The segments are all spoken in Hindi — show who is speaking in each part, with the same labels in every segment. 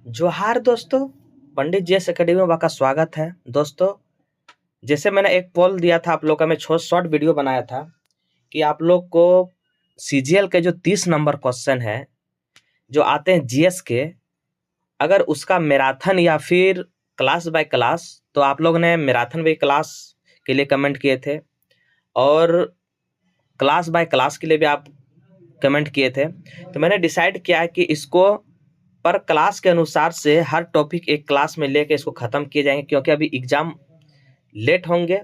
Speaker 1: जोहार दोस्तों। पंडित जीएस एकेडमी में आपका स्वागत है। दोस्तों, जैसे मैंने एक पोल दिया था आप लोग का, मैं शॉर्ट वीडियो बनाया था कि आप लोग को सीजीएल के जो 30 नंबर क्वेश्चन है जो आते हैं जीएस के, अगर उसका मैराथन या फिर क्लास बाय क्लास, तो आप लोग ने मैराथन बाय क्लास के लिए कमेंट किए थे और क्लास बाय क्लास के लिए भी आप कमेंट किए थे। तो मैंने डिसाइड किया है कि इसको पर क्लास के अनुसार से हर टॉपिक एक क्लास में लेके इसको ख़त्म किए जाएंगे, क्योंकि अभी एग्ज़ाम लेट होंगे,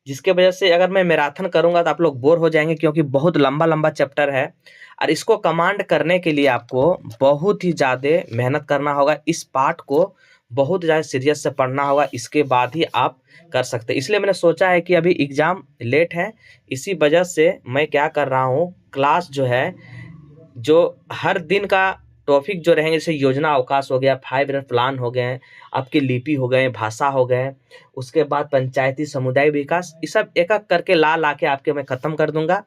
Speaker 1: जिसके वजह से अगर मैं मैराथन करूंगा तो आप लोग बोर हो जाएंगे, क्योंकि बहुत लंबा लंबा चैप्टर है और इसको कमांड करने के लिए आपको बहुत ही ज़्यादा मेहनत करना होगा। इस पार्ट को बहुत ज़्यादा सीरियस से पढ़ना होगा, इसके बाद ही आप कर सकते हैं। इसलिए मैंने सोचा है कि अभी एग्ज़ाम लेट है, इसी वजह से मैं क्या कर रहा हूँ, क्लास जो है, जो हर दिन का टॉपिक जो रहेंगे, जैसे योजना अवकाश हो गया, 5 ईयर प्लान हो गए, आपके लिपि हो गए, भाषा हो गए, उसके बाद पंचायती समुदाय विकास, ये सब एक एक करके ला के आपके मैं ख़त्म कर दूंगा।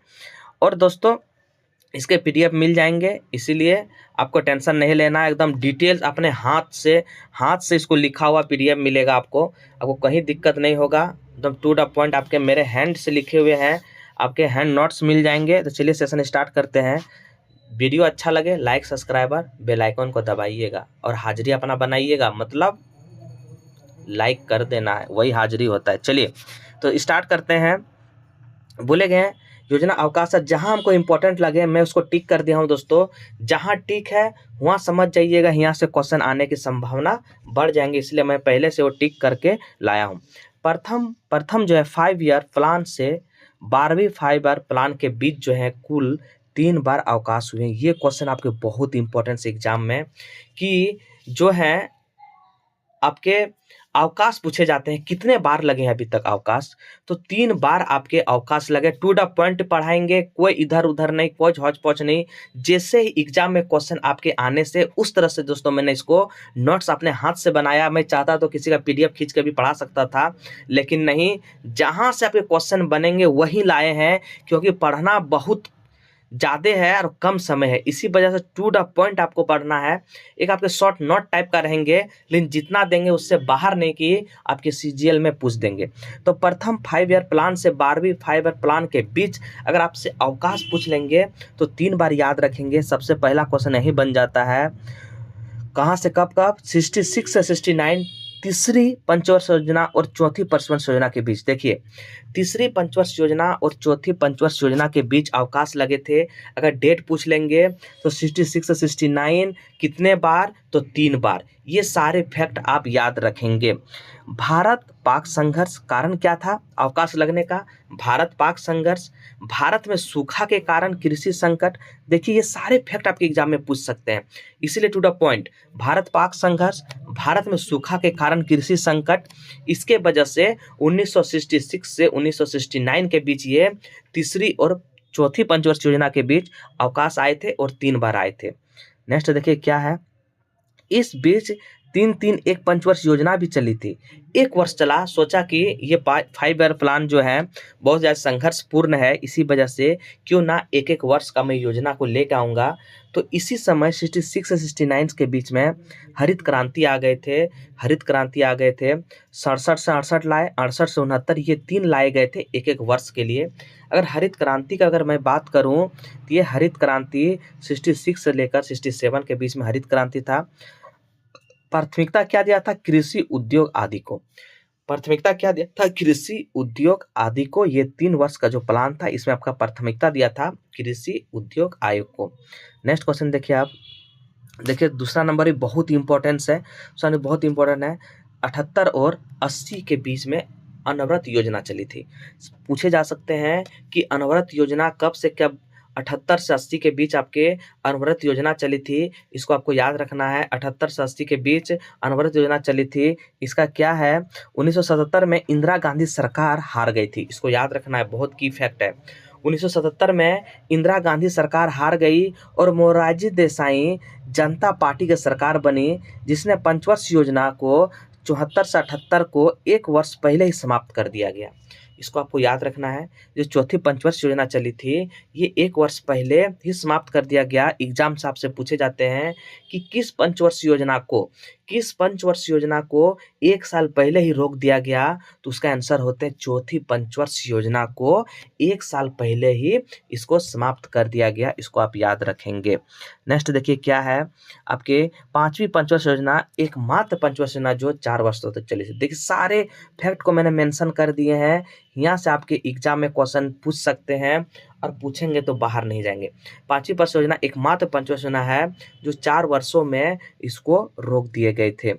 Speaker 1: और दोस्तों, इसके पीडीएफ मिल जाएंगे, इसीलिए आपको टेंशन नहीं लेना है। एकदम डिटेल्स अपने हाथ से इसको लिखा हुआ पीडीएफ मिलेगा आपको कहीं दिक्कत नहीं होगा। एकदम टू द पॉइंट आपके मेरे हैंड से लिखे हुए हैं, आपके हैंड नोट्स मिल जाएंगे। तो चलिए सेशन स्टार्ट करते हैं। वीडियो अच्छा लगे लाइक, सब्सक्राइबर, बेल आइकन को दबाइएगा और हाजिरी अपना बनाइएगा, मतलब लाइक कर देना है, वही हाजिरी होता है। चलिए तो स्टार्ट करते हैं। बोले गए हैं योजना अवकाश, जहां हमको इंपॉर्टेंट लगे मैं उसको टिक कर दिया हूं। दोस्तों, जहां टिक है वहां समझ जाइएगा, यहाँ से क्वेश्चन आने की संभावना बढ़ जाएंगे, इसलिए मैं पहले से वो टिक करके लाया हूं। प्रथम जो है 5 ईयर प्लान से 12वीं 5 ईयर प्लान के बीच जो है कुल 3 बार अवकाश हुए। ये क्वेश्चन आपके बहुत इंपॉर्टेंट एग्जाम में कि जो है आपके अवकाश पूछे जाते हैं, कितने बार लगे हैं अभी तक अवकाश, तो 3 बार आपके अवकाश लगे। टू द पॉइंट पढ़ाएंगे, कोई इधर उधर नहीं, कोई हौच पौच नहीं। जैसे ही एग्जाम में क्वेश्चन आपके आने से उस तरह से दोस्तों मैंने इसको नोट्स अपने हाथ से बनाया। मैं चाहता तो किसी का पीडीएफ खींच के भी पढ़ा सकता था, लेकिन नहीं, जहां से आपके क्वेश्चन बनेंगे वही लाए हैं, क्योंकि पढ़ना बहुत ज़्यादा है और कम समय है, इसी वजह से टू द पॉइंट आपको पढ़ना है। एक आपके शॉर्ट नोट टाइप का रहेंगे, लेकिन जितना देंगे उससे बाहर नहीं कि आपके सीजीएल में पूछ देंगे। तो प्रथम 5 ईयर प्लान से 12वीं 5 ईयर प्लान के बीच अगर आपसे अवकाश पूछ लेंगे तो 3 बार याद रखेंगे। सबसे पहला क्वेश्चन यही बन जाता है, कहाँ से कब कब, 66 से 69, तीसरी पंचवर्ष योजना और चौथी पंचवर्ष योजना के बीच। देखिए, तीसरी पंचवर्ष योजना और चौथी पंचवर्ष योजना के बीच अवकाश लगे थे। अगर डेट पूछ लेंगे तो 66 से 69 कितने बार, तो 3 बार। ये सारे फैक्ट आप याद रखेंगे। भारत पाक संघर्ष, कारण क्या था अवकाश लगने का, भारत पाक संघर्ष, भारत में सूखा के कारण कृषि संकट। देखिए, ये सारे फैक्ट आपके एग्जाम में पूछ सकते हैं, इसीलिए to the point, Bharat Pak संघर्ष, भारत में सूखा के कारण कृषि संकट, इसके वजह से 1966 से 1969 के बीच ये तीसरी और चौथी पंचवर्ष योजना के बीच अवकाश आए थे और 3 बार आए थे। नेक्स्ट देखिए क्या है, इस बीच 3-3 एक पंचवर्ष योजना भी चली थी। 1 वर्ष चला, सोचा कि ये 5 ईयर प्लान जो है बहुत ज़्यादा संघर्षपूर्ण है, इसी वजह से क्यों ना एक एक वर्ष का मैं योजना को लेकर आऊँगा। तो इसी समय 66 से 69 के बीच में हरित क्रांति आ गए थे, हरित क्रांति आ गए थे। 67 से 68 लाए, 68 से 69, ये 3 लाए गए थे एक एक वर्ष के लिए। अगर हरित क्रांति का अगर मैं बात करूं तो ये हरित क्रांति 66 से लेकर 67 के बीच में हरित क्रांति था। प्राथमिकता क्या दिया था, कृषि उद्योग आदि को। प्राथमिकता क्या दिया था, कृषि उद्योग आदि को। ये 3 वर्ष का जो प्लान था इसमें आपका प्राथमिकता दिया था कृषि उद्योग आयोग को। नेक्स्ट क्वेश्चन देखिए आप, देखिए दूसरा नंबर भी बहुत इंपॉर्टेंस है, बहुत इंपॉर्टेंट है। 78 और 80 के बीच में अनवरत योजना चली थी। पूछे जा सकते हैं कि अनवरत योजना कब से कब, 78 से 80 के बीच आपके अनवरत योजना चली थी, इसको आपको याद रखना है। 78 से 80 के बीच अनवरत योजना चली थी, इसका क्या है, 1977 में इंदिरा गांधी सरकार हार गई थी, इसको याद रखना है, बहुत की फैक्ट है। 1977 में इंदिरा गांधी सरकार हार गई और मोरारजी देसाई जनता पार्टी की सरकार बनी, जिसने पंचवर्ष योजना को 74 से 78 को 1 वर्ष पहले ही समाप्त कर दिया गया। इसको आपको याद रखना है। जो चौथी पंचवर्षीय योजना चली थी, ये 1 वर्ष पहले ही समाप्त कर दिया गया। एग्जाम से आपसे पूछे जाते हैं कि किस पंचवर्षीय योजना को 1 साल पहले ही रोक दिया गया, तो उसका आंसर होते हैं चौथी पंचवर्षीय योजना को 1 साल पहले ही इसको समाप्त कर दिया गया। इसको आप याद रखेंगे। नेक्स्ट देखिए क्या है, आपके 5वीं पंचवर्षीय योजना एकमात्र पंचवर्षीय योजना जो 4 वर्षों तक चली थी। देखिए सारे फैक्ट को मैंने मेंशन कर दिए हैं, यहाँ से आपके एग्जाम में क्वेश्चन पूछ सकते हैं और पूछेंगे तो बाहर नहीं जाएंगे। 5वीं पंचवर्षीय योजना एकमात्र पंचवर्षीय योजना है जो 4 वर्षों में इसको रोक दिए गए थे।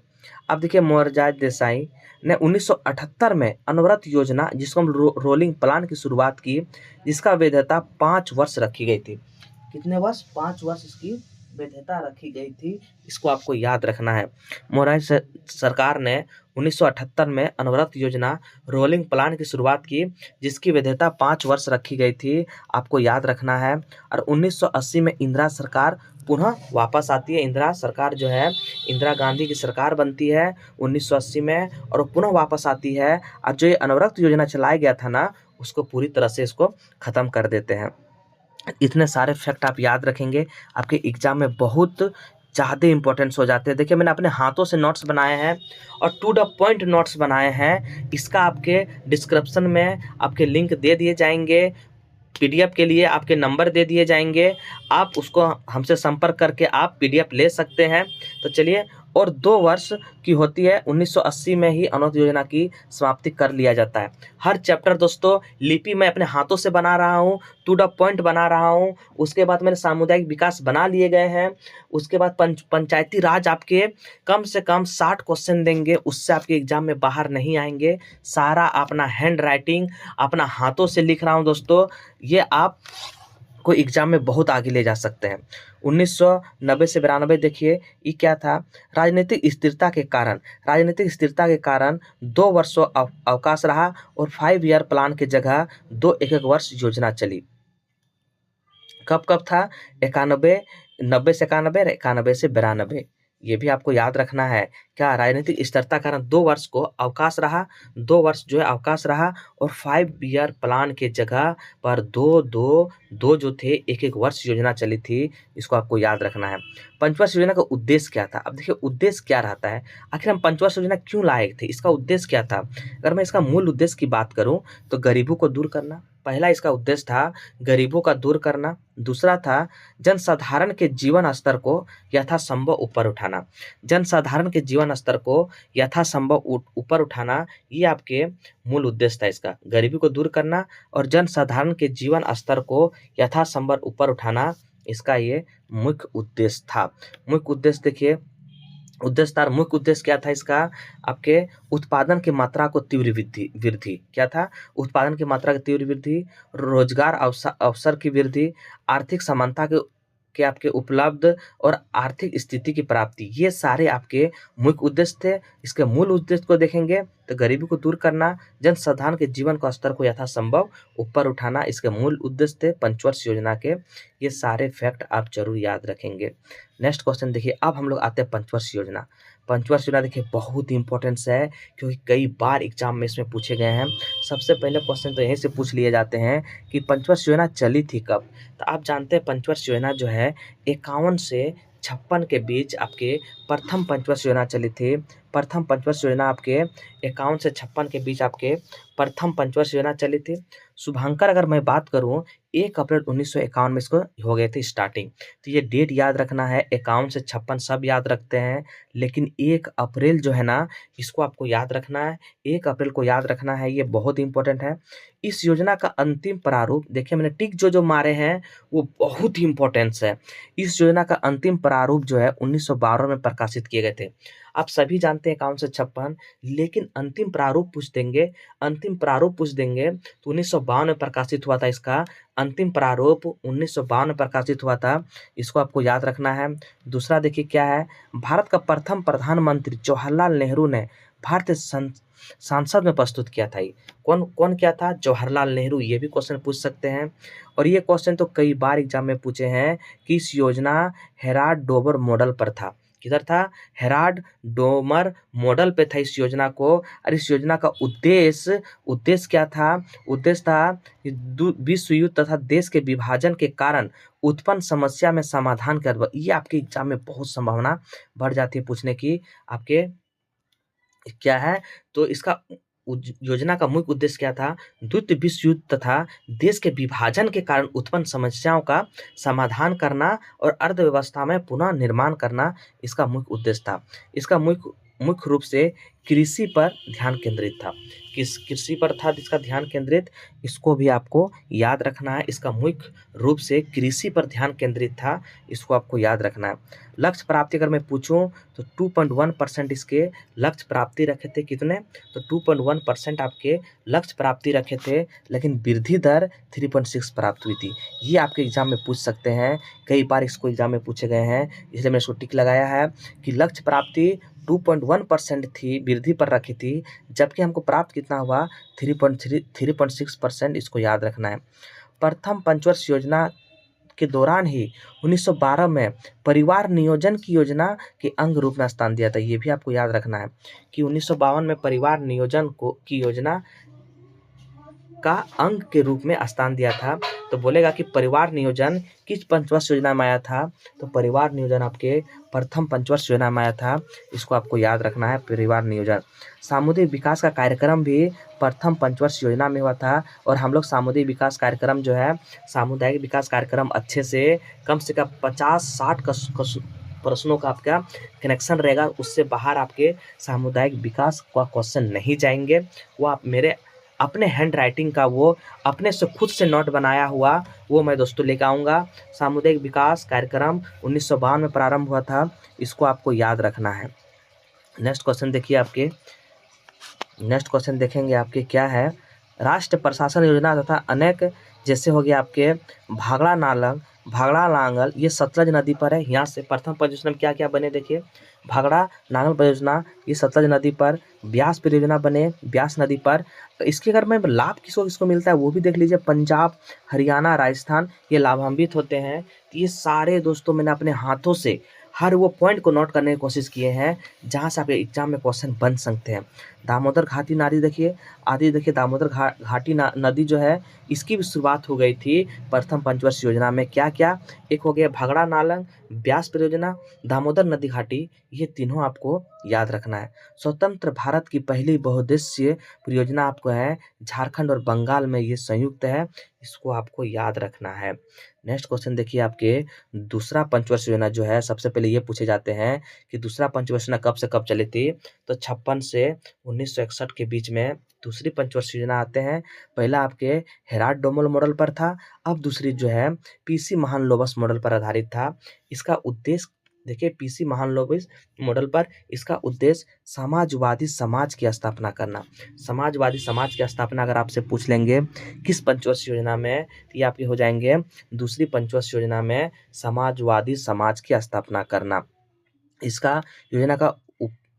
Speaker 1: अब देखिए मोरारजी देसाई ने 1978 में अनवरत योजना, जिसको हम रोलिंग प्लान की शुरुआत की, जिसका वैधता 5 वर्ष रखी गई थी। कितने वर्ष? 5 वर्ष इसकी वैधता रखी गई थी। इसको आपको याद रखना है। मोरारजी सरकार ने 1978 में अनवरत योजना रोलिंग प्लान की शुरुआत की, जिसकी वैधता 5 वर्ष रखी गई थी। आपको याद रखना है। और 1980 में इंदिरा सरकार पुनः वापस आती है। इंदिरा सरकार जो है, इंदिरा गांधी की सरकार बनती है 1980 में, और पुनः वापस आती है। और जो ये अनवरत योजना चलाया गया था ना, उसको पूरी तरह से इसको ख़त्म कर देते हैं। इतने सारे फैक्ट आप याद रखेंगे, आपके एग्जाम में बहुत ज़्यादा इंपॉर्टेंस हो जाते हैं। देखिए मैंने अपने हाथों से नोट्स बनाए हैं और टू द पॉइंट नोट्स बनाए हैं। इसका आपके डिस्क्रिप्शन में आपके लिंक दे दिए जाएंगे। पीडीएफ के लिए आपके नंबर दे दिए जाएंगे। आप उसको हमसे संपर्क करके आप पीडीएफ ले सकते हैं। तो चलिए, और 2 वर्ष की होती है। 1980 में ही अनवरत योजना की समाप्ति कर लिया जाता है। हर चैप्टर दोस्तों लिपि मैं अपने हाथों से बना रहा हूँ, टू द पॉइंट बना रहा हूँ। उसके बाद मैंने सामुदायिक विकास बना लिए गए हैं। उसके बाद पंचायती राज आपके कम से कम 60 क्वेश्चन देंगे, उससे आपके एग्जाम में बाहर नहीं आएंगे। सारा अपना हैंड राइटिंग, अपना हाथों से लिख रहा हूँ दोस्तों। ये आप को एग्जाम में बहुत आगे ले जा सकते हैं। 1990 से 92 देखिए, ये क्या था? राजनीतिक स्थिरता के कारण 2 वर्षों अवकाश रहा और 5 ईयर प्लान की जगह 2 एक वर्ष योजना चली। कब था? 91, 90 से 91, 91 से 92। ये भी आपको याद रखना है। क्या? राजनीतिक स्थिरता के कारण 2 वर्ष को अवकाश रहा, 2 वर्ष जो है अवकाश रहा, और 5 ईयर प्लान के जगह पर दो जो थे एक वर्ष योजना चली थी। इसको आपको याद रखना है। पंचवर्षीय योजना का उद्देश्य क्या था? अब देखिए उद्देश्य क्या रहता है, आखिर हम पंचवर्षीय योजना क्यों लाए थे, इसका उद्देश्य क्या था? अगर मैं इसका मूल उद्देश्य की बात करूँ तो गरीबों को दूर करना, पहला इसका उद्देश्य था गरीबों का दूर करना। दूसरा था जनसाधारण के जीवन स्तर को यथासंभव ऊपर उठाना। जनसाधारण के जीवन स्तर को यथासंभव ऊपर उठाना, ये आपके मूल उद्देश्य था इसका। गरीबी को दूर करना और जनसाधारण के जीवन स्तर को यथासंभव ऊपर उठाना, इसका ये मुख्य उद्देश्य था। मुख्य उद्देश्य देखिए, मुख्य उद्देश्य क्या था इसका? आपके उत्पादन की मात्रा को तीव्र वृद्धि। क्या था? उत्पादन की मात्रा की तीव्र वृद्धि, रोजगार अवसर की वृद्धि, आर्थिक समानता के आपके उपलब्ध और आर्थिक स्थिति की प्राप्ति, ये सारे आपके मुख्य उद्देश्य थे। इसके मूल उद्देश्य को देखेंगे तो गरीबी को दूर करना, जनसाधारण के जीवन का स्तर को यथासंभव ऊपर उठाना, इसके मूल उद्देश्य थे पंचवर्षीय योजना के। ये सारे फैक्ट आप जरूर याद रखेंगे। नेक्स्ट क्वेश्चन देखिए, अब हम लोग आते हैं पंचवर्षीय योजना। पंचवर्षीय योजना देखिए बहुत इंपॉर्टेंस है, क्योंकि कई बार एग्जाम में इसमें पूछे गए हैं। सबसे पहले क्वेश्चन तो यहीं से पूछ लिए जाते हैं कि पंचवर्षीय योजना चली थी कब? तो आप जानते हैं पंचवर्षीय योजना जो है 51 से 56 के बीच आपके प्रथम पंचवर्षीय योजना चली थी। प्रथम पंचवर्षीय योजना आपके 51 से 56 के बीच आपके प्रथम पंचवर्षीय योजना चली थी। शुभांकर अगर मैं बात करूं 1 अप्रैल 1951 में इसको हो गए थे स्टार्टिंग। तो ये डेट याद रखना है, 51 से 56 सब याद रखते हैं, लेकिन 1 अप्रैल जो है ना, इसको आपको याद रखना है। 1 अप्रैल को याद रखना है, ये बहुत इंपॉर्टेंट है। इस योजना का अंतिम प्रारूप देखिए, मैंने टिक जो मारे हैं वो बहुत ही इंपॉर्टेंस है। इस योजना का अंतिम प्रारूप जो है 1912 में प्रकाशित किए गए थे। आप सभी जानते हैं 51 से 56, लेकिन अंतिम प्रारूप पूछ देंगे तो 1952 में प्रकाशित हुआ था। इसका अंतिम प्रारूप 1952 में प्रकाशित हुआ था, इसको आपको याद रखना है। दूसरा देखिए क्या है, भारत का प्रथम प्रधानमंत्री जवाहरलाल नेहरू ने भारतीय संसद में प्रस्तुत किया था। कौन क्या था? जवाहरलाल नेहरू। ये भी क्वेश्चन पूछ सकते हैं, और ये क्वेश्चन तो कई बार एग्जाम में पूछे हैं कि इस योजना हेराल्ड डोवर मॉडल पर था। किधर था, हेराल्ड डोमर मॉडल पे था इस योजना को। और इस योजना का उद्देश्य क्या था, उद्देश्य था कि विश्व युद्ध तथा देश के विभाजन के कारण उत्पन्न समस्या में समाधान कर। ये आपके एग्जाम में बहुत संभावना बढ़ जाती है पूछने की, आपके क्या है। तो इसका योजना का मुख्य उद्देश्य क्या था, द्वितीय विश्व युद्ध तथा देश के विभाजन के कारण उत्पन्न समस्याओं का समाधान करना और अर्थव्यवस्था में पुनः निर्माण करना इसका मुख्य उद्देश्य था। इसका मुख्य रूप से कृषि पर ध्यान केंद्रित था। किस कृषि पर था इसका ध्यान केंद्रित, इसको भी आपको याद रखना है। इसका मुख्य रूप से कृषि पर ध्यान केंद्रित था, इसको आपको याद रखना है। लक्ष्य प्राप्ति अगर मैं पूछूं तो 2.1% इसके लक्ष्य प्राप्ति रखे थे। कितने, तो 2.1% आपके लक्ष्य प्राप्ति रखे थे, लेकिन वृद्धि दर 3.6 प्राप्त हुई थी। ये आपके एग्जाम में पूछ सकते हैं, कई बार इसको एग्जाम में पूछे गए हैं, इसलिए मैंने इसको टिक लगाया है कि लक्ष्य प्राप्ति 2.1% थी, वृद्धि पर रखी थी, जबकि हमको प्राप्त कितना हुआ 3.6%। इसको याद रखना है। प्रथम पंचवर्ष योजना के दौरान ही 1912 में परिवार नियोजन की योजना के अंग रूप में स्थान दिया था। ये भी आपको याद रखना है कि 1952 में परिवार नियोजन की योजना का अंग के रूप में स्थान दिया था। तो बोलेगा कि परिवार नियोजन किस पंचवर्ष योजना में आया था, तो परिवार नियोजन आपके प्रथम पंचवर्ष योजना में आया था। इसको आपको याद रखना है, परिवार नियोजन। सामुदायिक विकास का कार्यक्रम भी प्रथम पंचवर्ष योजना में हुआ था। और हम लोग सामुदायिक विकास कार्यक्रम जो है, सामुदायिक विकास कार्यक्रम अच्छे से कम 50-60 प्रश्नों का आपका कनेक्शन रहेगा, उससे बाहर आपके सामुदायिक विकास का क्वेश्चन नहीं जाएंगे। वो आप मेरे अपने हैंड राइटिंग का, वो अपने से खुद से नोट बनाया हुआ, वो मैं दोस्तों लेकर आऊँगा। सामुदायिक विकास कार्यक्रम 1952 में प्रारंभ हुआ था, इसको आपको याद रखना है। नेक्स्ट क्वेश्चन देखिए आपके, नेक्स्ट क्वेश्चन देखेंगे आपके क्या है, राष्ट्रीय प्रशासन योजना तथा अनेक, जैसे हो गया आपके भागड़ा नांगल, ये सतलज नदी पर है। यहाँ से प्रथम परियोजना में क्या क्या बने देखिए, भागड़ा नांगल परियोजना ये सतलज नदी पर, ब्यास परियोजना बने ब्यास नदी पर। तो इसके अगर मैं लाभ किसको मिलता है वो भी देख लीजिए, पंजाब, हरियाणा, राजस्थान ये लाभान्वित होते हैं। ये सारे दोस्तों मैंने अपने हाथों से हर वो पॉइंट को नोट करने की कोशिश किए हैं जहाँ से आपके एग्जाम में क्वेश्चन बन सकते हैं। दामोदर घाटी नदी देखिए, आदि देखिए, दामोदर घाटी नदी जो है इसकी भी शुरुआत हो गई थी प्रथम पंचवर्ष योजना में। क्या क्या, एक हो गया भागड़ा नालंग, ब्यास परियोजना, दामोदर नदी घाटी, ये तीनों आपको याद रखना है। स्वतंत्र भारत की पहली बहुउद्देशीय परियोजना आपको है झारखंड और बंगाल में, ये संयुक्त है, इसको आपको याद रखना है। नेक्स्ट क्वेश्चन देखिए आपके, दूसरा पंचवर्ष योजना जो है, सबसे पहले ये पूछे जाते हैं कि दूसरा पंचवर्ष योजना कब से कब चली थी, तो 56 से 1961 के बीच में दूसरी पंचवर्ष योजना आते हैं। पहला आपके हेराल्ड डोमर मॉडल पर था, अब दूसरी जो है पीसी महालनोबिस मॉडल पर आधारित था। इसका उद्देश्य देखिए, पीसी महालनोबिस मॉडल पर इसका उद्देश्य समाजवादी समाज की स्थापना करना। समाजवादी समाज की स्थापना अगर आपसे पूछ लेंगे किस पंचवर्ष योजना में, तो ये आपके हो जाएंगे दूसरी पंचवर्ष योजना में, समाजवादी समाज की स्थापना करना। इसका योजना का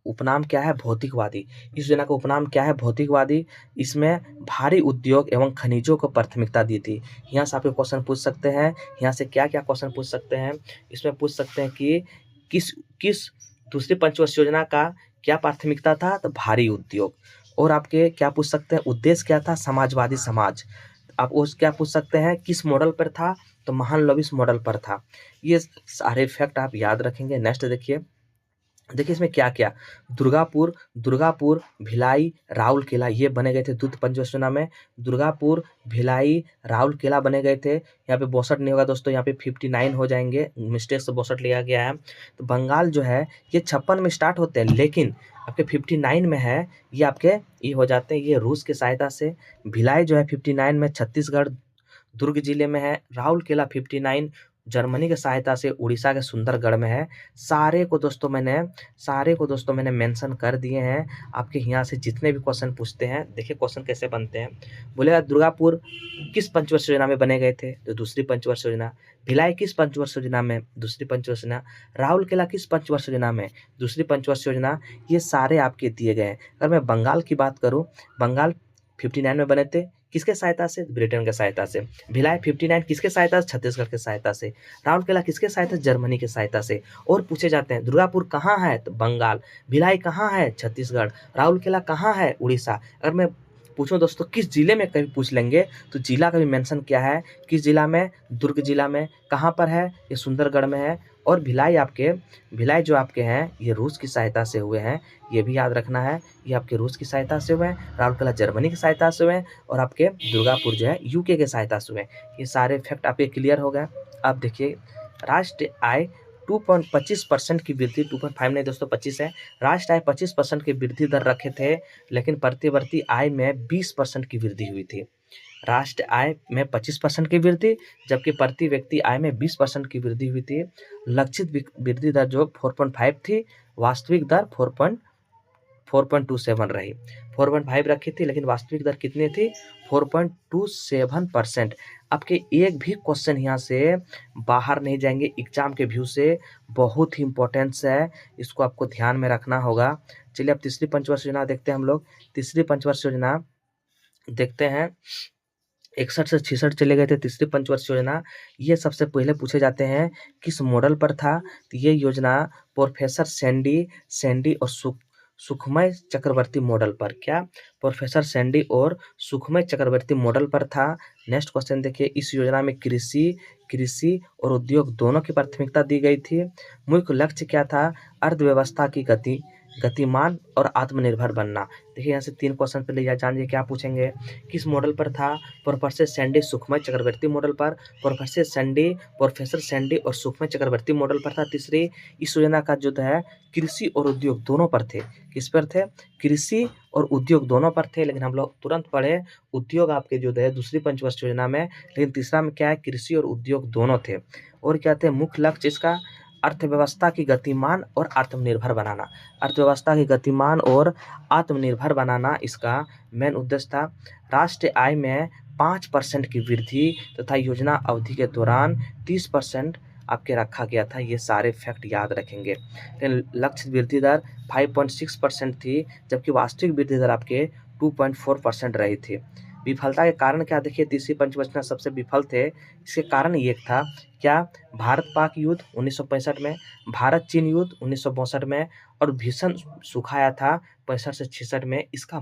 Speaker 1: उपनाम क्या है, भौतिकवादी। इस योजना का उपनाम क्या है, भौतिकवादी। इसमें भारी उद्योग एवं खनिजों को प्राथमिकता दी थी। यहाँ से आपके क्वेश्चन पूछ सकते हैं, यहाँ से क्या क्या क्वेश्चन पूछ सकते हैं, इसमें पूछ सकते हैं कि किस दूसरी पंचवर्ष योजना का क्या प्राथमिकता था, तो भारी उद्योग। और आपके क्या पूछ सकते हैं, उद्देश्य क्या था, समाजवादी समाज। आप उस क्या पूछ सकते हैं, किस मॉडल पर था, तो महालनोबिस मॉडल पर था। ये सारे फैक्ट आप याद रखेंगे। नेक्स्ट देखिए इसमें क्या क्या, दुर्गापुर, भिलाई, राउरकेला ये बने गए थे द्वितीय पंचवर्ष योजना में। दुर्गापुर, भिलाई, राउरकेला बने गए थे। यहाँ पे 62 नहीं होगा दोस्तों, यहाँ पे 59 हो जाएंगे, मिस्टेक से 62 लिया गया है। तो बंगाल जो है ये 56 में स्टार्ट होते हैं, लेकिन आपके 59 में है, ये आपके ये हो जाते हैं, ये रूस की सहायता से। भिलाई जो है 59 में छत्तीसगढ़ दुर्ग जिले में है। राउरकेला 59 जर्मनी की सहायता से उड़ीसा के सुंदरगढ़ में है। सारे को दोस्तों मैंने मेंशन कर दिए हैं। आपके यहाँ से जितने भी क्वेश्चन पूछते हैं, देखिए क्वेश्चन कैसे बनते हैं। बोलेगा दुर्गापुर किस पंचवर्ष योजना में बने गए थे, तो दूसरी पंचवर्ष योजना। भिलाई किस पंचवर्ष योजना में, दूसरी पंचवर्ष योजना। राउरकेला किस पंचवर्ष योजना में, दूसरी पंचवर्ष योजना। ये सारे आपके दिए गए हैं। अगर मैं बंगाल की बात करूँ, बंगाल 59 में बने थे, किसके सहायता से? ब्रिटेन के सहायता से। भिलाई 59 किसके सहायता से? छत्तीसगढ़ के सहायता से। राउरकेला किसके सहायता से? जर्मनी के सहायता से। और पूछे जाते हैं दुर्गापुर कहाँ है? तो बंगाल। भिलाई कहाँ है? छत्तीसगढ़। राउरकेला कहाँ है? उड़ीसा। अगर मैं पूछूं दोस्तों किस जिले में, कभी पूछ लेंगे तो जिला का भी मेंशन किया है। किस जिला में? दुर्ग जिला में। कहाँ पर है? ये सुंदरगढ़ में है। और भिलाई जो आपके हैं ये रूस की सहायता से हुए हैं, ये भी याद रखना है। ये आपके रूस की सहायता से हुए हैं, राउरकेला जर्मनी की सहायता से हुए हैं, और आपके दुर्गापुर जो है यूके के सहायता से हुए हैं। ये सारे फैक्ट आपके क्लियर हो गए। अब देखिए राष्ट्रीय आय 2.25% की वृद्धि, 2.5 नहीं दोस्तों 25 है। राष्ट्रीय आय 25% की वृद्धि दर रखे थे, लेकिन प्रतिवर्ती आय में 20% की वृद्धि हुई थी। राष्ट्रीय आय में 25% की वृद्धि, जबकि प्रति व्यक्ति आय में 20% की वृद्धि हुई थी। लक्षित वृद्धि दर जो 4.5 थी, वास्तविक दर 4.27 रही। 4.5 रखी थी, लेकिन वास्तविक दर कितनी थी? 4.27%। आपके एक भी क्वेश्चन यहाँ से बाहर नहीं जाएंगे एग्जाम के व्यू से, बहुत ही इंपॉर्टेंस है, इसको आपको ध्यान में रखना होगा। चलिए अब तीसरी पंचवर्षीय योजना देखते हैं हम लोग। तीसरी पंचवर्षीय योजना देखते हैं, 61 से 66 चले गए थे तीसरी पंचवर्षीय योजना। ये सबसे पहले पूछे जाते हैं किस मॉडल पर था? तो ये योजना प्रोफेसर सैंडी और सुखमय चक्रवर्ती मॉडल पर। क्या? प्रोफेसर सैंडी और सुखमय चक्रवर्ती मॉडल पर था। नेक्स्ट क्वेश्चन देखिए, इस योजना में कृषि और उद्योग दोनों की प्राथमिकता दी गई थी। मुख्य लक्ष्य क्या था? अर्थव्यवस्था की गतिमान और आत्मनिर्भर बनना। देखिए यहाँ से 3 क्वेश्चन पहले यह जानिए क्या पूछेंगे। किस मॉडल पर था? प्रोफेसर सैंडी सुखमय चक्रवर्ती मॉडल पर। प्रोफेसर सैंडी और सुखमय चक्रवर्ती मॉडल पर था। तीसरी, इस योजना का जो है कृषि और उद्योग दोनों पर थे। किस पर थे? कृषि और उद्योग दोनों पर थे, लेकिन हम लोग तुरंत पढ़े उद्योग आपके जो है दूसरी पंचवर्षीय योजना में, लेकिन तीसरा में क्या है? कृषि और उद्योग दोनों थे। और क्या थे मुख्य लक्ष्य इसका? अर्थव्यवस्था की गतिमान और आत्मनिर्भर बनाना। अर्थव्यवस्था की गतिमान और आत्मनिर्भर बनाना इसका मेन उद्देश्य था। राष्ट्रीय आय में 5% की वृद्धि तथा योजना अवधि के दौरान 30% आपके रखा गया था। ये सारे फैक्ट याद रखेंगे। लक्ष्य वृद्धि दर 5.6% थी, जबकि वास्तविक वृद्धि दर आपके 2.4% रही थी। विफलता के कारण क्या? देखिए तीसरी पंचवर्षीय सबसे विफल थे, इसके कारण ये था क्या? भारत पाक युद्ध 1965 में, भारत चीन युद्ध 1962 में, और भीषण सूखा आया था 65 से 66 में। इसका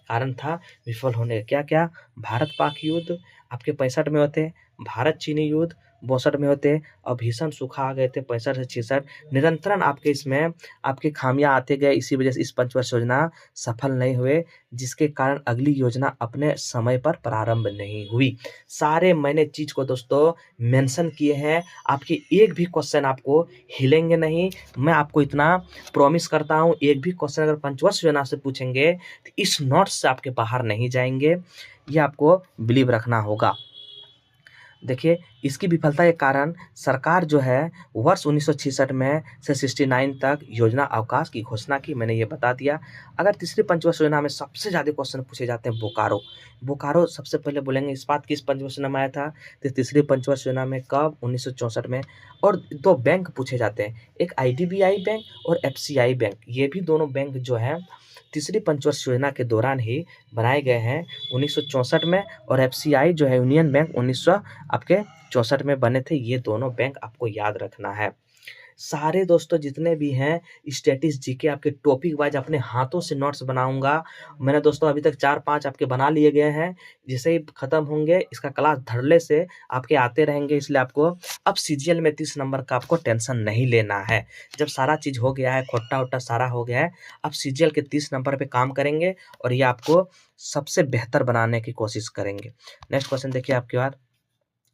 Speaker 1: कारण था विफल होने का। क्या क्या? भारत पाक युद्ध आपके 65 में होते, भारत चीनी युद्ध 62 में होते, और भीषण सूखा आ गए थे 65 से 66। निरंतरण आपके इसमें आपके खामियां आते गए, इसी वजह से इस पंचवर्षीय योजना सफल नहीं हुए, जिसके कारण अगली योजना अपने समय पर प्रारंभ नहीं हुई। सारे मैंने चीज को दोस्तों मेंशन किए हैं, आपके एक भी क्वेश्चन आपको हिलेंगे नहीं। मैं आपको इतना प्रॉमिस करता हूं, एक भी क्वेश्चन अगर पंचवर्षीय योजना से पूछेंगे तो इस नोट्स से आपके बाहर नहीं जाएंगे, ये आपको बिलीव रखना होगा। देखिए इसकी विफलता के कारण सरकार जो है वर्ष 1966 में से 69 तक योजना अवकाश की घोषणा की, मैंने ये बता दिया। अगर तीसरी पंचवर्षीय योजना में सबसे ज़्यादा क्वेश्चन पूछे जाते हैं बोकारो सबसे पहले बोलेंगे। इस बात किस पंचवर्षीय योजना में आया था? तो तीसरी पंचवर्षीय योजना में। कब? 1964 में। और 2 बैंक पूछे जाते हैं, एक IDBI बैंक और FCI बैंक। ये भी दोनों बैंक जो है तीसरी पंचवर्षीय योजना के दौरान ही बनाए गए हैं 1964 में, और FCI जो है यूनियन बैंक 1964 में बने थे। ये दोनों बैंक आपको याद रखना है। सारे दोस्तों जितने भी हैं स्टैटिस जीके आपके टॉपिक वाइज अपने हाथों से नोट्स बनाऊंगा। मैंने दोस्तों अभी तक 4-5 आपके बना लिए गए हैं, जैसे ही खत्म होंगे इसका क्लास धड़ल्ले से आपके आते रहेंगे, इसलिए आपको अब सीजीएल में 30 नंबर का आपको टेंशन नहीं लेना है। जब सारा चीज हो गया है, खोट्टा वोट्टा सारा हो गया है, अब सीजीएल के 30 नंबर पे काम करेंगे और ये आपको सबसे बेहतर बनाने की कोशिश करेंगे। नेक्स्ट क्वेश्चन देखिए आपके बाद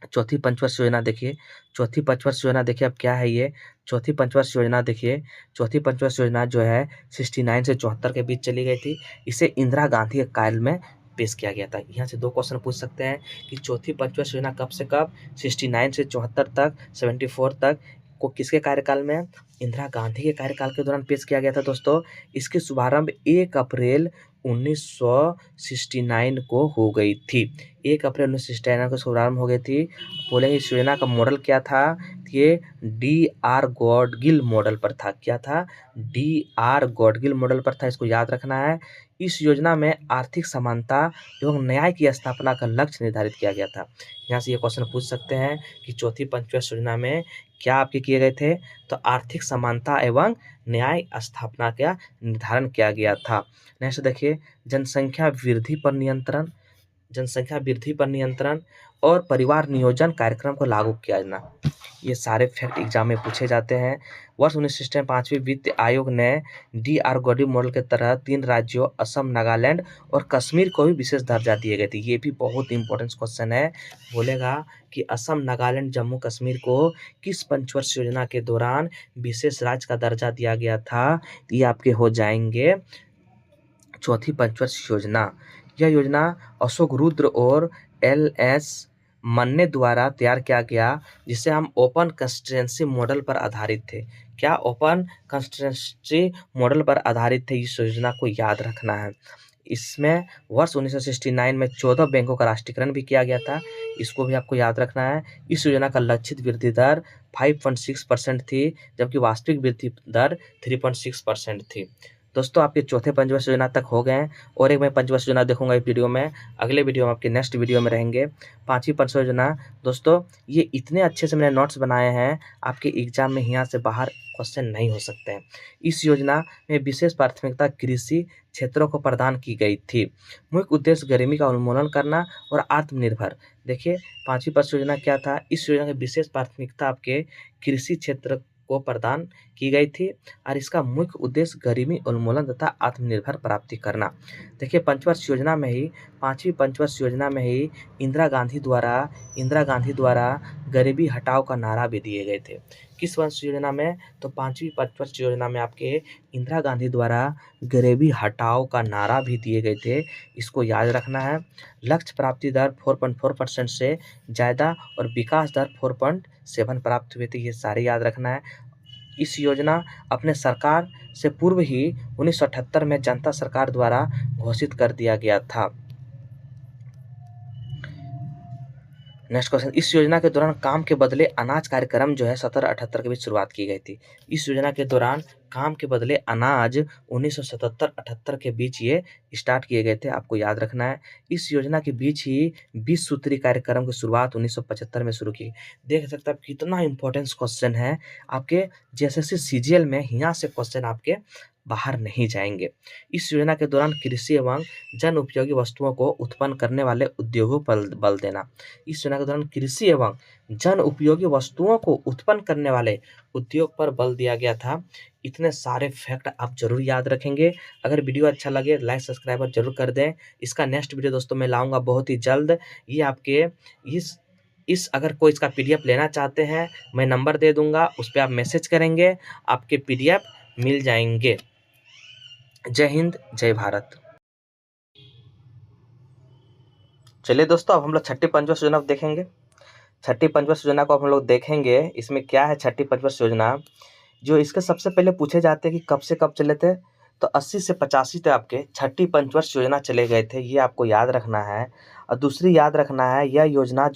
Speaker 1: चौथी पंचवर्षीय योजना देखिए। चौथी पंचवर्षीय योजना देखिए अब क्या है ये। चौथी पंचवर्षीय योजना देखिए, चौथी पंचवर्षीय योजना जो है 69 से 74 के बीच चली गई थी। इसे इंदिरा गांधी के काल में पेश किया गया था। यहाँ से 2 क्वेश्चन पूछ सकते हैं कि चौथी पंचवर्षीय योजना कब से कब, 69 से 74 तक, 74 तक को किसके कार्यकाल में? इंदिरा गांधी के कार्यकाल के दौरान पेश किया गया था दोस्तों। इसकी शुभारंभ 1 अप्रैल 1969 को हो गई थी। 1 अप्रैल 1969 को शुभारंभ हो गई थी। बोलेंगे इस योजना का मॉडल क्या था? ये डी.आर. गॉडगिल मॉडल पर था। क्या था? डी.आर. गॉडगिल मॉडल पर था, इसको याद रखना है। इस योजना में आर्थिक समानता एवं न्याय की स्थापना का लक्ष्य निर्धारित किया गया था। यहाँ से ये क्वेश्चन पूछ सकते हैं कि चौथी पंचवर्षीय योजना में क्या आपके किए गए थे? तो आर्थिक समानता एवं न्याय स्थापना का निर्धारण किया गया था। नेक्स्ट देखिए, जनसंख्या वृद्धि पर नियंत्रण और परिवार नियोजन कार्यक्रम को लागू किया जाना। ये सारे फैक्ट एग्जाम में पूछे जाते हैं। वर्ष 1996 5वीं वित्त आयोग ने डी.आर. गॉडगिल मॉडल के तहत 3 राज्यों असम, नागालैंड और कश्मीर को भी विशेष दर्जा दिए गए थे। ये भी बहुत इंपॉर्टेंट क्वेश्चन है। बोलेगा कि असम, नागालैंड, जम्मू कश्मीर को किस पंचवर्षीय योजना के दौरान विशेष राज्य का दर्जा दिया गया था? ये आपके हो जाएंगे चौथी पंचवर्षीय योजना। यह योजना अशोक रुद्र और एल.एस. मन्ने द्वारा तैयार किया गया, जिसे हम ओपन कंस्टिट्यूएंसी मॉडल पर आधारित थे। क्या? ओपन कंस्टिट्यूएंसी मॉडल पर आधारित थे। इस योजना को याद रखना है। इसमें वर्ष 1969 में 14 बैंकों का राष्ट्रीयकरण भी किया गया था। इसको भी आपको याद रखना है। इस योजना का लक्षित वृद्धि दर 5.6% थी, जबकि वास्तविक वृद्धि दर 3.6% थी। दोस्तों, आपके चौथे पंचवर्षीय योजना तक हो गए हैं और एक मैं पंचवर्षीय योजना देखूंगा इस वीडियो में। अगले वीडियो में आपके नेक्स्ट वीडियो में रहेंगे। पांचवी पंचवर्षीय योजना दोस्तों, ये इतने अच्छे से मैंने नोट्स बनाए हैं, आपके एग्जाम में यहाँ से बाहर क्वेश्चन नहीं हो सकते हैं। इस योजना में विशेष प्राथमिकता कृषि क्षेत्रों को प्रदान की गई थी। मुख्य उद्देश्य गरीबी का उन्मूलन करना और आत्मनिर्भर। देखिए, पांचवी पंचवर्षीय योजना क्या था? इस योजना की विशेष प्राथमिकता आपके कृषि क्षेत्र को प्रदान की गई थी और इसका मुख्य उद्देश्य गरीबी उन्मूलन तथा आत्मनिर्भर प्राप्ति करना। देखिए, पंचवर्षीय योजना में ही, पांचवी पंचवर्षीय योजना में ही इंदिरा गांधी द्वारा गरीबी हटाओ का नारा भी दिए गए थे। किस पंच योजना में? तो पांचवी पंचवर्षीय योजना में आपके इंदिरा गांधी द्वारा गरीबी हटाओ का नारा भी दिए गए थे। इसको याद रखना है। लक्ष्य प्राप्ति दर 4.4% से ज़्यादा और विकास दर 4.7 प्राप्त हुए थे। ये सारे याद रखना है। इस योजना अपने सरकार से पूर्व ही 1978 में जनता सरकार द्वारा घोषित कर दिया गया था। नेक्स्ट क्वेश्चन, इस योजना के दौरान काम के बदले अनाज कार्यक्रम जो है 1778 के बीच शुरुआत की गई थी। इस योजना के दौरान काम के बदले अनाज 1977-78 के बीच ये स्टार्ट किए गए थे। आपको याद रखना है। इस योजना के बीच ही 20 सूत्री कार्यक्रम की शुरुआत 1975 में शुरू की। देख सकते हैं आप कितना इंपॉर्टेंट क्वेश्चन है आपके जेएसएससी सीजीएल में। यहाँ से क्वेश्चन आपके बाहर नहीं जाएंगे। इस योजना के दौरान कृषि एवं जन उपयोगी वस्तुओं को उत्पन्न करने वाले उद्योगों पर बल देना। इस योजना के दौरान कृषि एवं जन उपयोगी वस्तुओं को उत्पन्न करने वाले उद्योग पर बल दिया गया था। इतने सारे फैक्ट आप जरूर याद रखेंगे। अगर वीडियो अच्छा लगे लाइक सब्सक्राइब जरूर कर दें। इसका नेक्स्ट वीडियो दोस्तों मैं लाऊंगा बहुत ही जल्द। ये आपके इस अगर कोई इसका पीडीएफ लेना चाहते हैं, मैं नंबर दे दूंगा, उस पर आप मैसेज करेंगे, आपके पीडीएफ मिल जाएंगे। जय हिंद, जय भारत। चलिए दोस्तों, अब हम लोग छठी पंचवर्षीय योजना देखेंगे। छठी पंचवर्षीय योजना को हम लोग देखेंगे। इसमें क्या है छठी पंचवर्षीय योजना? जो इसके सबसे पहले पूछे जाते हैं कि कब से कब चले थे, तो 80 से 85 तक आपके छठी पंचवर्षीय योजना चले गए थे। ये आपको याद रखना है। और दूसरी याद रखना है, यह योजना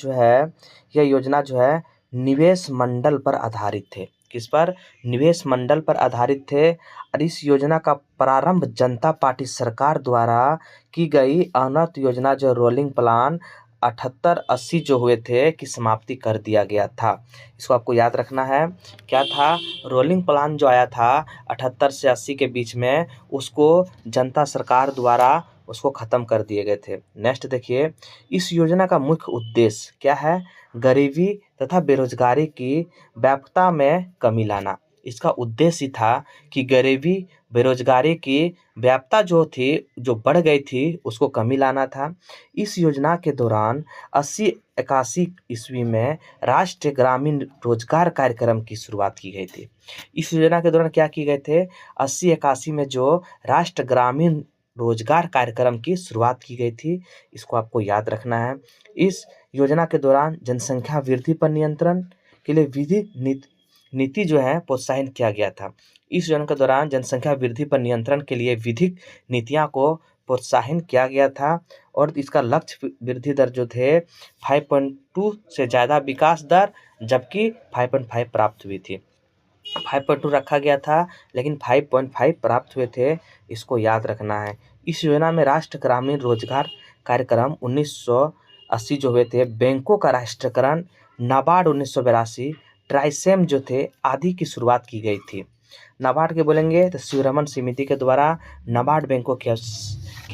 Speaker 1: जो है निवेश मंडल पर आधारित थे। किस पर? निवेश मंडल पर आधारित थे। और इस योजना का प्रारंभ जनता पार्टी सरकार द्वारा की गई अनंत योजना जो रोलिंग प्लान 78-80 जो हुए थे की समाप्ति कर दिया गया था। इसको आपको याद रखना है। क्या था? रोलिंग प्लान जो आया था 78 से 80 के बीच में, उसको जनता सरकार द्वारा उसको ख़त्म कर दिए गए थे। नेक्स्ट देखिए, इस योजना का मुख्य उद्देश्य क्या है? गरीबी तथा बेरोजगारी की व्यापकता में कमी लाना। इसका उद्देश्य था कि गरीबी बेरोजगारी की व्यापकता जो बढ़ गई थी, उसको कमी लाना था। इस योजना के दौरान 80-81 ईस्वी में राष्ट्रीय ग्रामीण रोजगार कार्यक्रम की शुरुआत की गई थी। इस योजना के दौरान क्या किए गए थे? 80-81 में जो राष्ट्रीय ग्रामीण रोजगार कार्यक्रम की शुरुआत की गई थी। इसको आपको याद रखना है। इस योजना के दौरान जनसंख्या वृद्धि पर नियंत्रण के लिए विधिक नीति जो है प्रोत्साहित किया गया था। इस योजना के दौरान जनसंख्या वृद्धि पर नियंत्रण के लिए विधिक नीतियां को प्रोत्साहन किया गया था और इसका लक्ष्य वृद्धि दर जो थे 5.2 से ज़्यादा विकास दर, जबकि 5.5 प्राप्त हुई थी। 5.2 रखा गया था लेकिन 5.5 प्राप्त हुए थे, इसको याद रखना है। इस योजना में राष्ट्रीय ग्रामीण रोजगार कार्यक्रम 1980 जो हुए थे, बैंकों का राष्ट्रीयकरण, नाबार्ड 1982, ट्राइसेम जो थे आदि की शुरुआत की गई थी। नाबार्ड के बोलेंगे तो शिवरमन समिति के द्वारा नाबार्ड बैंकों की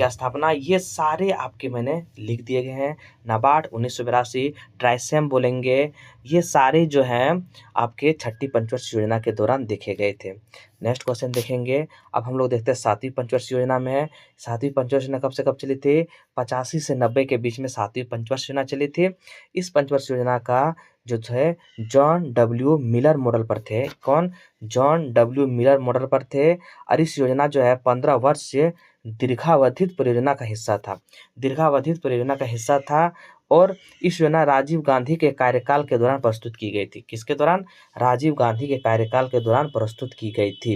Speaker 1: स्थापना, ये सारे आपके मैंने लिख दिए गए हैं। नाबार्ड 1982, ट्राइसेम बोलेंगे, ये सारे जो हैं आपके छठी पंचवर्षीय योजना के दौरान देखे गए थे। नेक्स्ट क्वेश्चन देखेंगे। अब हम लोग देखते हैं सातवीं पंचवर्षीय योजना में है। सातवीं पंचवर्षीय योजना कब से कब चली थी? 85 से 90 के बीच में सातवीं पंचवर्षीय योजना चली थी। इस पंचवर्षीय योजना का जो थे जॉन डब्ल्यू मिलर मॉडल पर थे। कौन? जॉन डब्ल्यू मिलर मॉडल पर थे। और इस योजना जो है 15 वर्ष से दीर्घावधित परियोजना का हिस्सा था। दीर्घावधित परियोजना का हिस्सा था और इस योजना राजीव गांधी के कार्यकाल के दौरान प्रस्तुत की गई थी। किसके दौरान? राजीव गांधी के कार्यकाल के दौरान प्रस्तुत की गई थी।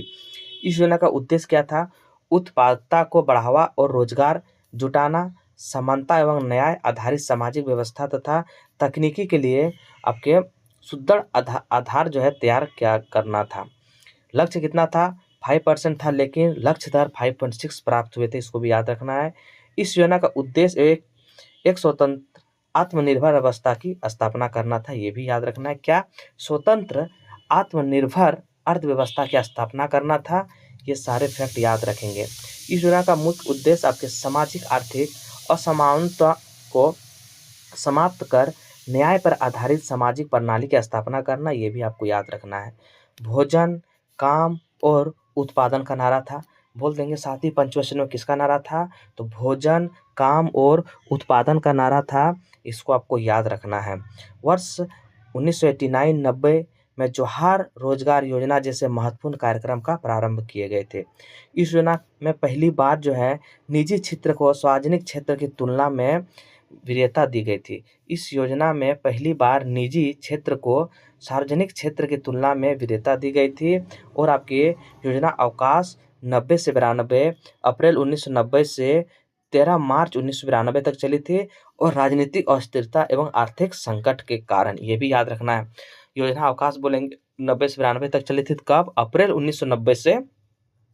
Speaker 1: इस योजना का उद्देश्य क्या था? उत्पादकता को बढ़ावा और रोजगार जुटाना, समानता एवं न्याय आधारित सामाजिक व्यवस्था तथा तकनीकी के लिए आपके सुदृढ़ आधार जो है तैयार क्या करना था। लक्ष्य कितना था? 5% था, लेकिन लक्ष्य दर 5.6 प्राप्त हुए थे, इसको भी याद रखना है। इस योजना का उद्देश्य एक स्वतंत्र आत्मनिर्भर अवस्था की स्थापना करना था, ये भी याद रखना है। क्या? स्वतंत्र आत्मनिर्भर अर्थव्यवस्था की स्थापना करना था, ये सारे फैक्ट याद रखेंगे। इस योजना का मुख्य उद्देश्य आपके सामाजिक आर्थिक असमानता को समाप्त कर न्याय पर आधारित सामाजिक प्रणाली की स्थापना करना, ये भी आपको याद रखना है। भोजन, काम और उत्पादन का नारा था। बोल देंगे सातवीं पंचवर्षीय में किसका नारा था? तो भोजन, काम और उत्पादन का नारा था, इसको आपको याद रखना है। वर्ष 1989-90 में जवाहर रोजगार योजना जैसे महत्वपूर्ण कार्यक्रम का प्रारंभ किए गए थे। इस योजना में पहली बार जो है निजी क्षेत्र को सार्वजनिक क्षेत्र की तुलना में वरीयता दी गई थी। इस योजना में पहली बार निजी क्षेत्र को सार्वजनिक क्षेत्र की तुलना में वरीयता दी गई थी और आपकी योजना अवकाश 90 से 92, अप्रैल 1990 से 13 मार्च 1992 तक चली थी और राजनीतिक अस्थिरता एवं आर्थिक संकट के कारण, ये भी याद रखना है। योजना अवकाश बोलेंगे 90 से 92 तक चली थी, कब? अप्रैल 1990 से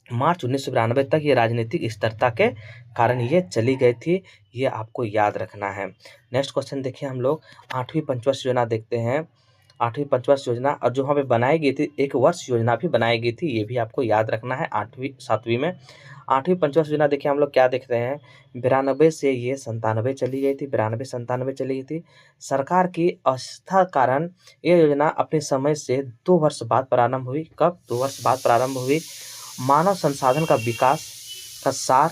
Speaker 1: मार्च 1992 तक, ये राजनीतिक स्थिरता के कारण ये चली गई थी, ये आपको याद रखना है। नेक्स्ट क्वेश्चन देखिए, हम लोग आठवीं पंचवर्षीय योजना देखते हैं। आठवीं पंचवर्षीय योजना और जो हमें बनाई गई थी, एक वर्ष योजना भी बनाई गई थी, ये भी आपको याद रखना है। सातवीं में आठवीं पंचवर्षीय योजना देखिए, हम लोग क्या देखते हैं, 92 से ये 97 चली गई थी, 92-97 चली गई थी। सरकार की अस्था कारण ये योजना अपने समय से 2 वर्ष बाद प्रारंभ हुई। कब? 2 वर्ष बाद प्रारंभ हुई। मानव संसाधन का विकास का सार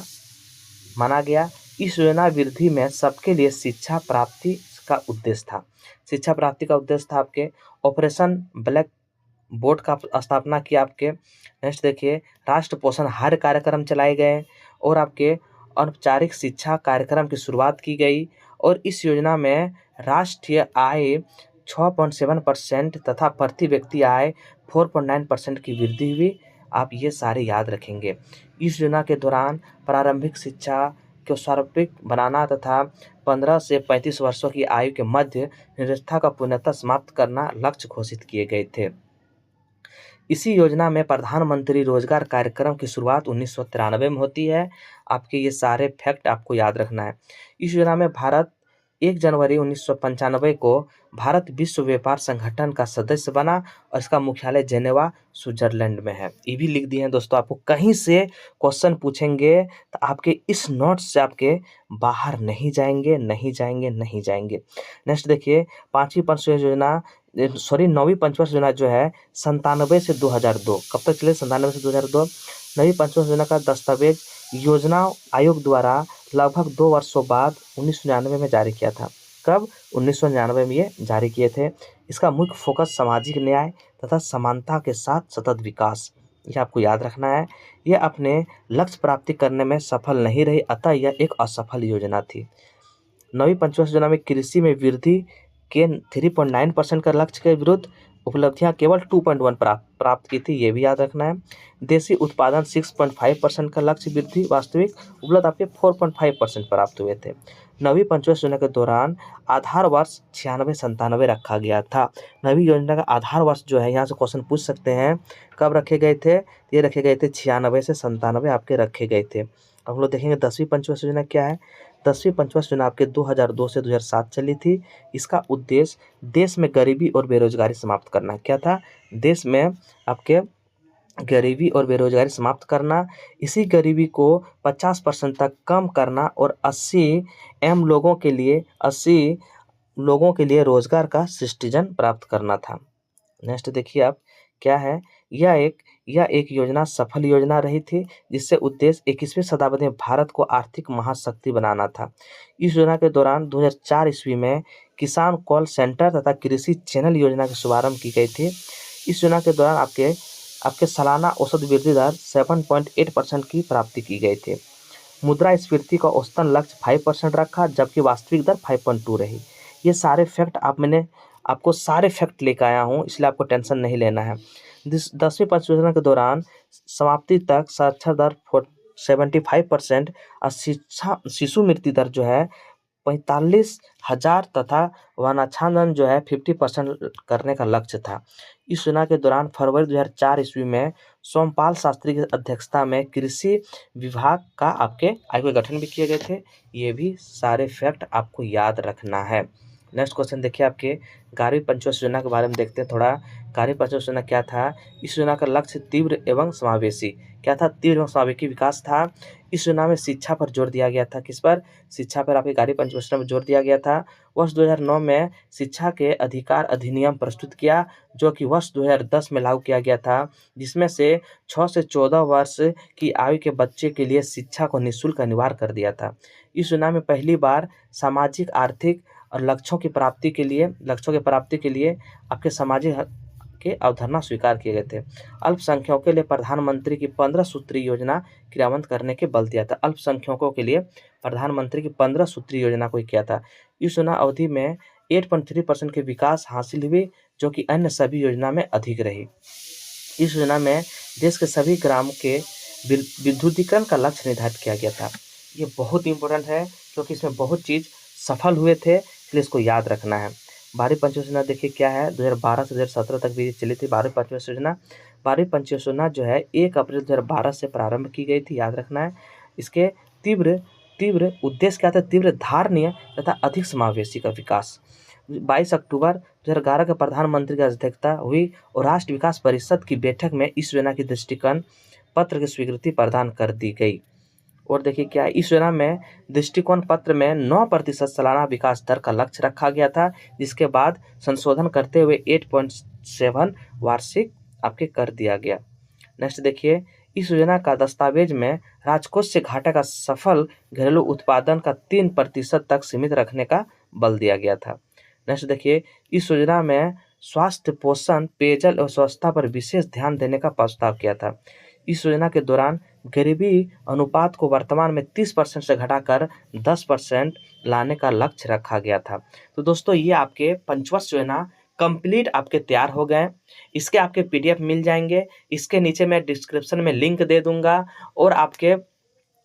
Speaker 1: माना गया। इस योजना वृद्धि में सबके लिए शिक्षा प्राप्ति का उद्देश्य था। शिक्षा प्राप्ति का उद्देश्य था आपके। ऑपरेशन ब्लैक बोर्ड का स्थापना किया आपके। नेक्स्ट देखिए, राष्ट्र पोषण आहार कार्यक्रम चलाए गए और आपके औपचारिक शिक्षा कार्यक्रम की शुरुआत की गई और इस योजना में राष्ट्रीय आय 6.7% तथा प्रति व्यक्ति आय 4.9% की वृद्धि हुई। आप ये सारे याद रखेंगे। इस योजना के दौरान प्रारंभिक शिक्षा को सर्वाधिक बनाना तथा 15 से 35 वर्षों की आयु के मध्य निरक्षरता का पूर्णतः समाप्त करना लक्ष्य घोषित किए गए थे। इसी योजना में प्रधानमंत्री रोजगार कार्यक्रम की शुरुआत 1993 में होती है। आपके ये सारे फैक्ट आपको याद रखना है। इस योजना में भारत 1 जनवरी 1995 को भारत विश्व व्यापार संगठन का सदस्य बना और इसका मुख्यालय जेनेवा स्विट्जरलैंड में है। ये भी लिख दिए हैं दोस्तों। आपको कहीं से क्वेश्चन पूछेंगे तो आपके इस नोट्स से आपके बाहर नहीं जाएंगे, नहीं जाएंगे, नहीं जाएंगे। नेक्स्ट देखिए, नौवीं पंचवर्षीय योजना जो है 97 से 2002, कब तक चले? 97 से 2002। नवी पंचवर्षीय योजना का दस्तावेज योजना आयोग द्वारा लगभग 2 वर्षों बाद 1999 में जारी किया था। कब? 1999 में ये जारी किए थे। इसका मुख्य फोकस सामाजिक न्याय तथा समानता के साथ सतत विकास, ये आपको याद रखना है। ये अपने लक्ष्य प्राप्ति करने में सफल नहीं रही, अतः यह एक असफल योजना थी। नवी पंचवर्षीय योजना में कृषि में वृद्धि के 3.9% का लक्ष्य के विरुद्ध उपलब्धियां केवल 2.1 प्राप्त की थी, ये भी याद रखना है। देशी उत्पादन 6.5% का लक्ष्य वृद्धि, वास्तविक उपलब्ध आपके 4.5% प्राप्त हुए थे। नवी पंचवर्ष योजना के दौरान आधार वर्ष 96-97 रखा गया था। नवी योजना का आधार वर्ष जो है, यहाँ से क्वेश्चन पूछ सकते हैं कब रखे गए थे, ये रखे गए थे 96 से 97 आपके रखे गए थे। अब हम लोग देखेंगे 10वीं पंचवर्ष योजना क्या है। 10वीं पंचवर्ष योजना आपके 2002 से 2007 चली थी। इसका उद्देश्य देश में गरीबी और बेरोजगारी समाप्त करना। क्या था? देश में आपके गरीबी और बेरोजगारी समाप्त करना, इसी गरीबी को 50% तक कम करना और 80 लोगों के लिए रोजगार का सृष्टिजन प्राप्त करना था। नेक्स्ट देखिए आप क्या है, यह एक योजना सफल योजना रही थी, जिससे उद्देश्य 21वीं शताब्दी में भारत को आर्थिक महाशक्ति बनाना था। इस योजना के दौरान 2004 ईस्वी में किसान कॉल सेंटर तथा कृषि चैनल योजना का शुभारंभ की गई थी। इस योजना के दौरान आपके सालाना औसत वृद्धि दर 7.8% की प्राप्ति की गई थी। मुद्रास्फीति का औसतन लक्ष्य 5% रखा, जबकि वास्तविक दर 5.2 रही। ये सारे फैक्ट मैंने आपको सारे फैक्ट लेकर आया हूँ, इसलिए आपको टेंशन नहीं लेना है। 10वीं पंचवर्ष योजना के दौरान समाप्ति तक साक्षर दर 75% और शिशु मृत्यु दर जो है 45,000 तथा वनाच्छादन जो है 50% करने का लक्ष्य था। इस योजना के दौरान फरवरी 2004 ईस्वी में सोमपाल शास्त्री की अध्यक्षता में कृषि विभाग का आपके आयोग का गठन भी किए गए थे। ये भी सारे फैक्ट आपको याद रखना है। नेक्स्ट क्वेश्चन देखिए आपके 11वीं पंचवर्ष योजना के बारे में देखते हैं थोड़ा। 11वीं पंचवर्ष योजना क्या था? इस योजना का लक्ष्य तीव्र एवं समावेशी क्या था? तीव्र एवं समावेशी विकास था। इस योजना में शिक्षा पर जोर दिया गया था। किस पर? शिक्षा पर आपके 11वीं पंचवर्ष योजना में जोर दिया गया था। वर्ष 2009 में शिक्षा के अधिकार अधिनियम प्रस्तुत किया, जो कि वर्ष 2010 में लागू किया गया था, जिसमें से 6 से 14 वर्ष की आयु के बच्चे के लिए शिक्षा को निःशुल्क अनिवार्य कर दिया था। इस योजना में पहली बार सामाजिक आर्थिक और लक्ष्यों की प्राप्ति के लिए आपके सामाजिक हक के अवधारणा स्वीकार किए गए थे। अल्पसंख्यकों के लिए प्रधानमंत्री की 15 सूत्री योजना क्रियान्वित करने के बल दिया था। अल्पसंख्यकों के लिए प्रधानमंत्री की 15 सूत्री योजना को किया था। इस योजना अवधि में 8.3% के विकास हासिल हुई, जो कि अन्य सभी योजना में अधिक रही। इस योजना में देश के सभी ग्रामों के विद्युतीकरण का लक्ष्य निर्धारित किया गया था। ये बहुत इंपॉर्टेंट है, क्योंकि इसमें बहुत चीज़ सफल हुए थे, इसलिए इसको याद रखना है। 12वीं पंचवर्ष योजना देखिए क्या है। 2012 से 2017 तक भी चली थी 12वीं पंचवर्ष योजना। 12वीं पंचवर्ष योजना जो है 1 अप्रैल 2012 से प्रारंभ की गई थी, याद रखना है। इसके तीव्र उद्देश्य क्या था? तीव्र, धारणीय तथा अधिक समावेशी का विकास। 22 अक्टूबर 2011 के प्रधानमंत्री की अध्यक्षता हुई और राष्ट्रीय विकास परिषद की बैठक में इस योजना की दृष्टिकोण पत्र की स्वीकृति प्रदान कर दी गई। और देखिए क्या है, इस योजना में दृष्टिकोण पत्र में 9% सालाना विकास दर का लक्ष्य रखा गया था, जिसके बाद संशोधन करते हुए 8.7 वार्षिक आपके कर दिया गया। नेक्स्ट देखिए, इस योजना का दस्तावेज में राजकोष से घाटे का सफल घरेलू उत्पादन का 3% तक सीमित रखने का बल दिया गया था। नेक्स्ट देखिए, इस योजना में स्वास्थ्य, पोषण, पेयजल और स्वच्छता पर विशेष ध्यान देने का प्रस्ताव किया था। इस योजना के दौरान गरीबी अनुपात को वर्तमान में 30% से घटाकर 10% लाने का लक्ष्य रखा गया था। तो दोस्तों, ये आपके पंचवर्ष योजना कंप्लीट आपके तैयार हो गए। इसके आपके PDF मिल जाएंगे। इसके नीचे मैं डिस्क्रिप्शन में लिंक दे दूंगा और आपके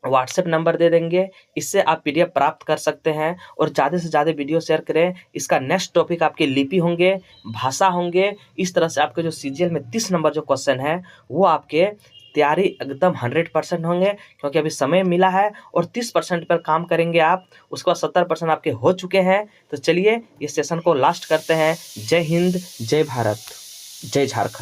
Speaker 1: व्हाट्सएप नंबर दे देंगे, इससे आप PDF प्राप्त कर सकते हैं। और ज़्यादा से ज़्यादा वीडियो शेयर करें। इसका नेक्स्ट टॉपिक आपके लिपि होंगे, भाषा होंगे। इस तरह से आपके जो CGL में 30 नंबर जो क्वेश्चन है वो आपके तैयारी एकदम 100% होंगे, क्योंकि अभी समय मिला है और 30% पर काम करेंगे आप। उसके बाद 70% आपके हो चुके हैं। तो चलिए इस सेशन को लास्ट करते हैं। जय हिंद, जय भारत, जय झारखंड।